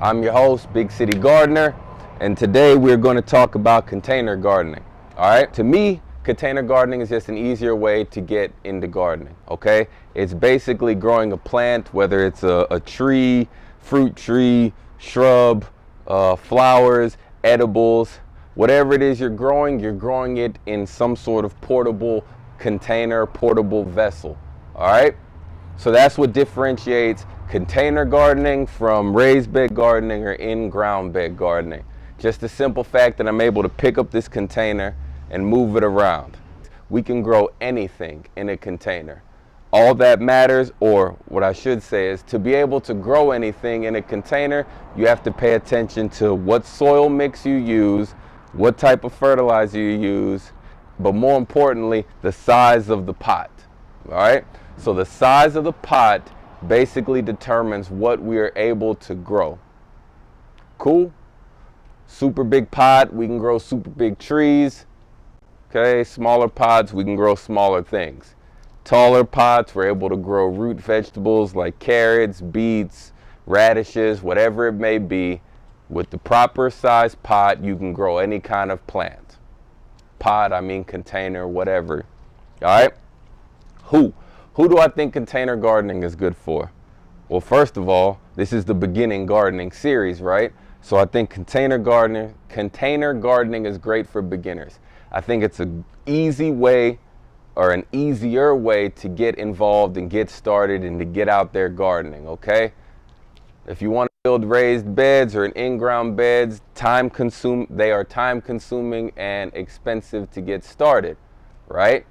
I'm your host, Big City Gardener, and today we're going to talk about container gardening. All right, to me, container gardening is just an easier way to get into gardening. Okay, it's basically growing a plant, whether it's a tree, fruit tree, shrub, flowers, edibles, whatever it is you're growing it in some sort of portable container, portable vessel. All right. So that's what differentiates container gardening from raised bed gardening or in-ground bed gardening. Just the simple fact that I'm able to pick up this container and move it around. We can grow anything in a container. All that matters, or what I should say is, to be able to grow anything in a container, you have to pay attention to what soil mix you use, what type of fertilizer you use, but more importantly, the size of the pot. All right? So the size of the pot basically determines what we are able to grow. Cool? Super big pot, we can grow super big trees. Okay, smaller pots, we can grow smaller things. Taller pots, we're able to grow root vegetables like carrots, beets, radishes, whatever it may be. With the proper size pot, you can grow any kind of plant. Pot, I mean container, whatever. All right? Who do I think container gardening is good for? Well, first of all, this is the beginning gardening series, right? So I think container gardening is great for beginners. I think it's an easy way or an easier way to get involved and get started and to get out there gardening, okay? If you want to build raised beds or an in-ground beds, they are time consuming and expensive to get started, right?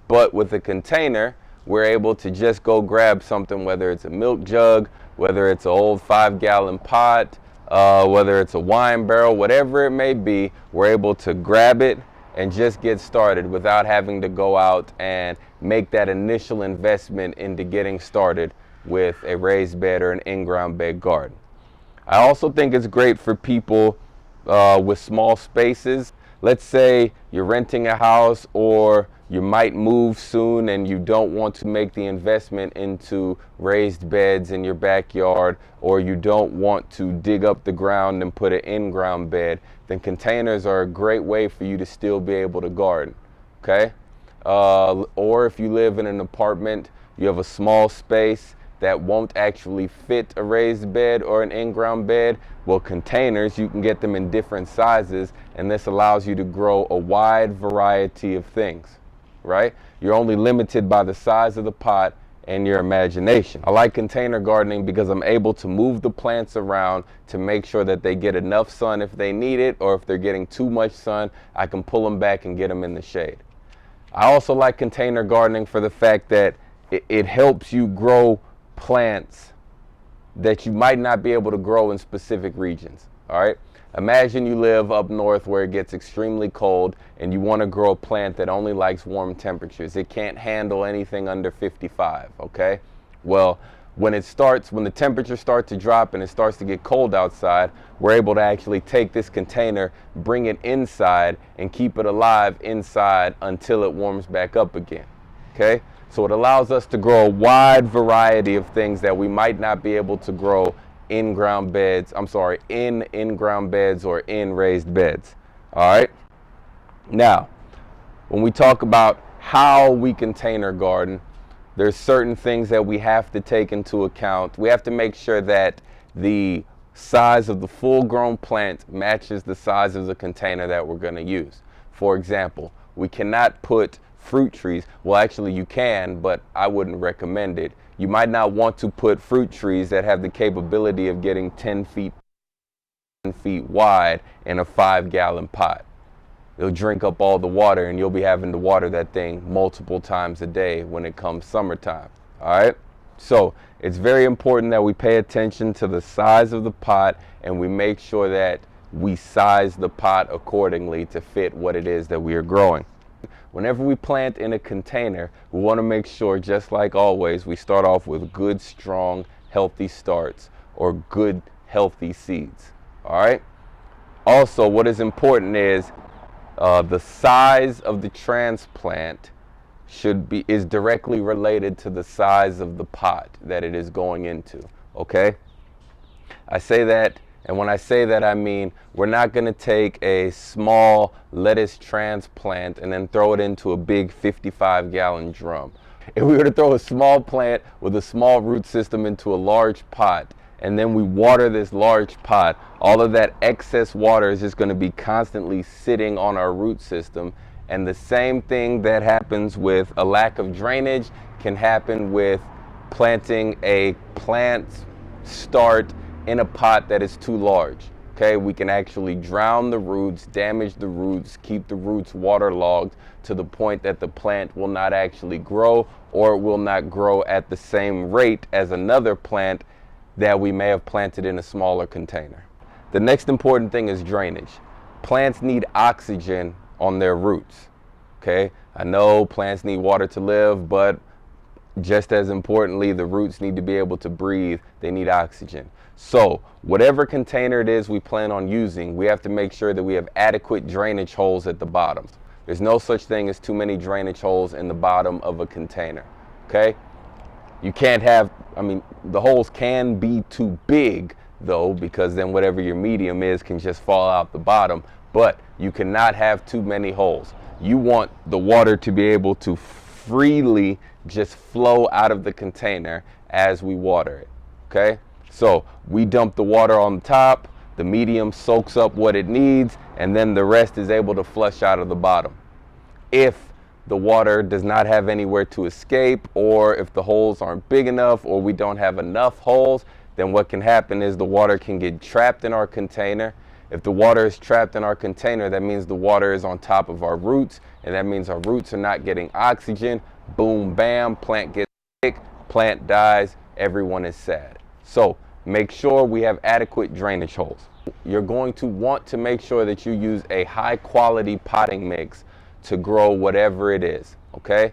But with a container, we're able to just go grab something, whether it's a milk jug, whether it's an old 5-gallon pot, whether it's a wine barrel, whatever it may be, we're able to grab it and just get started without having to go out and make that initial investment into getting started with a raised bed or an in-ground bed garden. I also think it's great for people with small spaces. Let's say you're renting a house or you might move soon and you don't want to make the investment into raised beds in your backyard, or you don't want to dig up the ground and put an in-ground bed, then containers are a great way for you to still be able to garden, okay? Or if you live in an apartment, you have a small space that won't actually fit a raised bed or an in-ground bed, well, containers, you can get them in different sizes, and this allows you to grow a wide variety of things, right? You're only limited by the size of the pot and your imagination. I like container gardening because I'm able to move the plants around to make sure that they get enough sun if they need it, or if they're getting too much sun, I can pull them back and get them in the shade. I also like container gardening for the fact that it helps you grow plants that you might not be able to grow in specific regions. All right, imagine you live up north where it gets extremely cold and you want to grow a plant that only likes warm temperatures. It can't handle anything under 55. Okay, well, when the temperatures start to drop and it starts to get cold outside, we're able to actually take this container, bring it inside, and keep it alive inside until it warms back up again. Okay, so it allows us to grow a wide variety of things that we might not be able to grow in in-ground beds or in raised beds. All right. Now, when we talk about how we container garden, there's certain things that we have to take into account. We have to make sure that the size of the full-grown plant matches the size of the container that we're going to use. For example, we cannot put fruit trees. Well, actually you can, but I wouldn't recommend it. You might not want to put fruit trees that have the capability of getting 10 feet wide in a 5-gallon pot. It'll drink up all the water and you'll be having to water that thing multiple times a day when it comes summertime. All right? So it's very important that we pay attention to the size of the pot and we make sure that we size the pot accordingly to fit what it is that we are growing. Whenever we plant in a container, we want to make sure, just like always, we start off with good, strong, healthy starts or good, healthy seeds. All right? Also, what is important is the size of the transplant is directly related to the size of the pot that it is going into. Okay? I say that And when I say that, I mean we're not going to take a small lettuce transplant and then throw it into a big 55-gallon drum. If we were to throw a small plant with a small root system into a large pot, and then we water this large pot, all of that excess water is just going to be constantly sitting on our root system. And the same thing that happens with a lack of drainage can happen with planting a plant start in a pot that is too large. Okay, we can actually drown the roots, damage the roots, keep the roots waterlogged to the point that the plant will not actually grow, or it will not grow at the same rate as another plant that we may have planted in a smaller container. The next important thing is drainage. Plants need oxygen on their roots. Okay, I know plants need water to live, but just as importantly, the roots need to be able to breathe. They need oxygen. So whatever container it is we plan on using, we have to make sure that we have adequate drainage holes at the bottom. There's no such thing as too many drainage holes in the bottom of a container. Okay, you can't have, the holes can be too big though, because then whatever your medium is can just fall out the bottom, but you cannot have too many holes. You want the water to be able to freely just flow out of the container as we water it. Okay, so we dump the water on the top, the medium soaks up what it needs, and then the rest is able to flush out of the bottom. If the water does not have anywhere to escape, or if the holes aren't big enough, or we don't have enough holes, then what can happen is the water can get trapped in our container. If the water is trapped in our container, that means the water is on top of our roots, and that means our roots are not getting oxygen. Boom, bam, plant gets sick, plant dies, everyone is sad. So make sure we have adequate drainage holes. You're going to want to make sure that you use a high quality potting mix to grow whatever it is. Okay,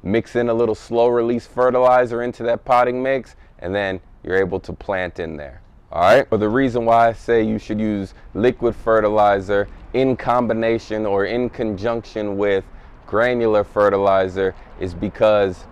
mix in a little slow release fertilizer into that potting mix, and then you're able to plant in there. All right, but the reason why I say you should use liquid fertilizer in combination or in conjunction with granular fertilizer is because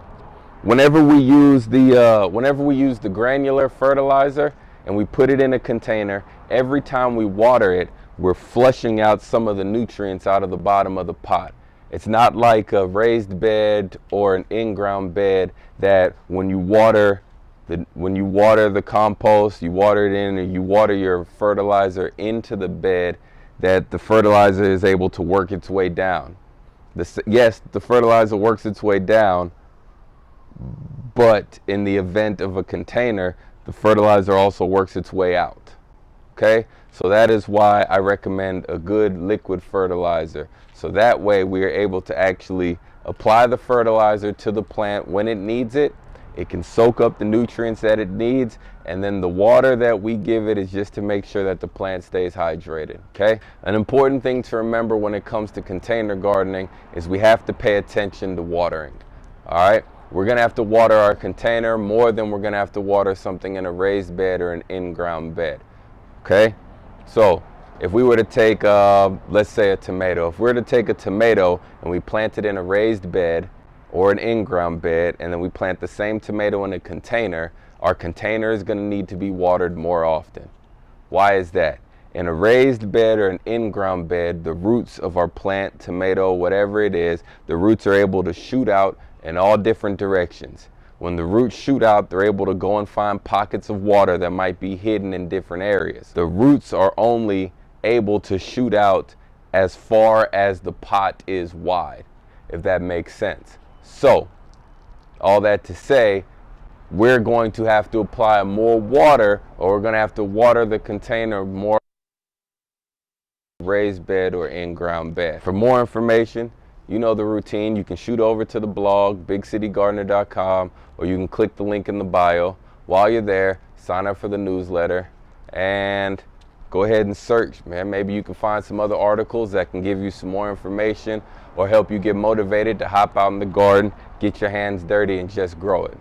whenever we use the granular fertilizer and we put it in a container, every time we water it, we're flushing out some of the nutrients out of the bottom of the pot. It's not like a raised bed or an in-ground bed that when you water the compost, you water it in, or you water your fertilizer into the bed, that the fertilizer is able to work its way down. Yes, the fertilizer works its way down, but in the event of a container, the fertilizer also works its way out. Okay, so that is why I recommend a good liquid fertilizer. So that way we are able to actually apply the fertilizer to the plant when it needs it. It can soak up the nutrients that it needs, and then the water that we give it is just to make sure that the plant stays hydrated. Okay, an important thing to remember when it comes to container gardening is we have to pay attention to watering. All right, we're gonna have to water our container more than we're gonna have to water something in a raised bed or an in-ground bed. Okay, so if we were to take let's say a tomato, if we were to take a tomato and we plant it in a raised bed or an in-ground bed, and then we plant the same tomato in a container, our container is going to need to be watered more often. Why is that? In a raised bed or an in-ground bed, the roots of our plant, tomato, whatever it is, the roots are able to shoot out in all different directions. When the roots shoot out, they're able to go and find pockets of water that might be hidden in different areas. The roots are only able to shoot out as far as the pot is wide, if that makes sense. So, all that to say, we're going to have to apply more water, or we're going to have to water the container more, raised bed or in-ground bed. For more information, you know the routine. You can shoot over to the blog, bigcitygardener.com, or you can click the link in the bio. While you're there, sign up for the newsletter and go ahead and search, man. Maybe you can find some other articles that can give you some more information or help you get motivated to hop out in the garden, get your hands dirty, and just grow it.